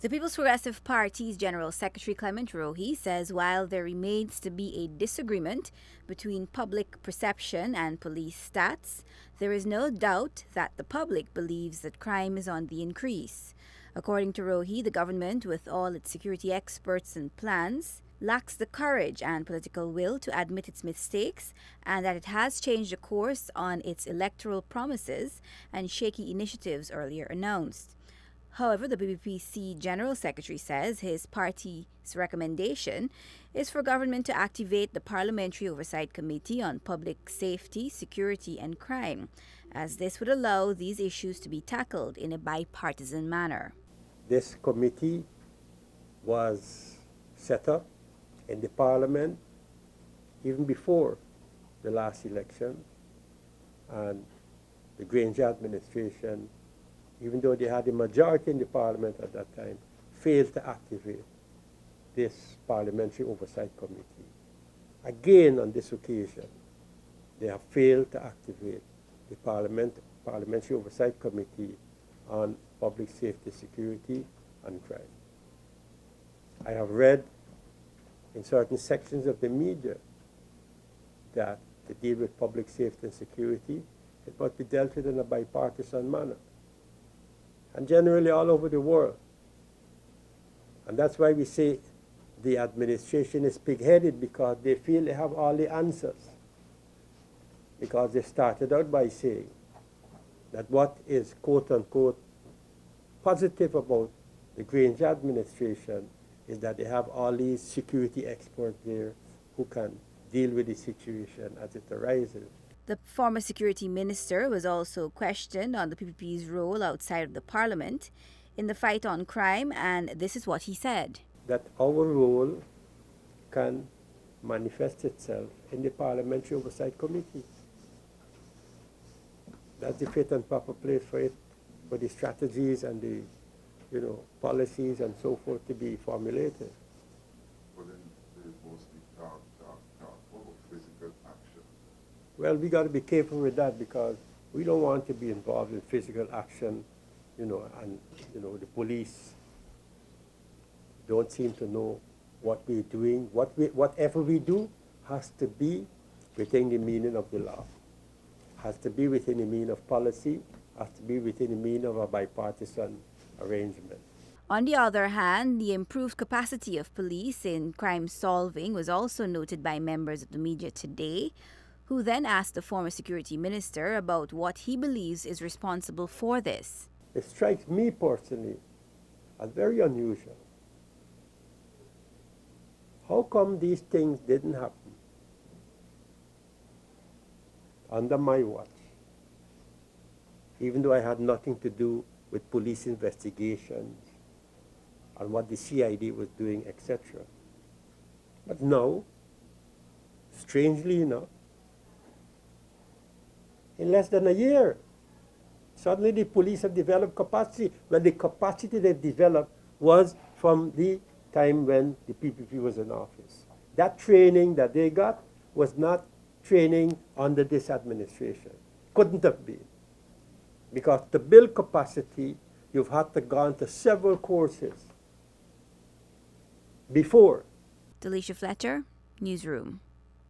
The People's Progressive Party's General Secretary Clement Rohi says while there remains to be a disagreement between public perception and police stats, there is no doubt that the public believes that crime is on the increase. According to Rohi, the government, with all its security experts and plans, lacks the courage and political will to admit its mistakes and that it has changed the course on its electoral promises and shaky initiatives earlier announced. However, the PPPC General Secretary says his party's recommendation is for government to activate the Parliamentary Oversight Committee on Public Safety, Security and Crime, as this would allow these issues to be tackled in a bipartisan manner. This committee was set up in the Parliament even before the last election, and the Granger administration, even though they had a majority in the Parliament at that time, failed to activate this Parliamentary Oversight Committee. Again, on this occasion, they have failed to activate the Parliamentary Oversight Committee on Public Safety, Security and Crime. I have read in certain sections of the media that to deal with public safety and security, it must be dealt with in a bipartisan manner, and generally all over the world. And that's why we say the administration is pig-headed, because they feel they have all the answers. Because they started out by saying that what is quote-unquote positive about the Granger administration is that they have all these security experts there who can deal with the situation as it arises. The former security minister was also questioned on the PPP's role outside of the parliament in the fight on crime, and this is what he said. That our role can manifest itself in the Parliamentary Oversight Committee. That's the fit and proper place for it, for the strategies and the policies and so forth to be formulated. But then there's mostly talk. What about physical action? Well, we got to be careful with that, because we don't want to be involved in physical action, and the police don't seem to know what we're doing. Whatever we do has to be within the meaning of the law, has to be within the meaning of policy, has to be within the meaning of a bipartisan arrangement. On the other hand, the improved capacity of police in crime solving was also noted by members of the media today, who then asked the former security minister about what he believes is responsible for this. It strikes me personally as very unusual. How come these things didn't happen under my watch, even though I had nothing to do with police investigations and what the CID was doing, etc. But now, strangely enough, in less than a year, suddenly the police have developed capacity. Well, the capacity they've developed was from the time when the PPP was in office. That training that they got was not training under this administration. Couldn't have been. Because to build capacity, you've had to go into several courses before. Delisha Fletcher, Newsroom.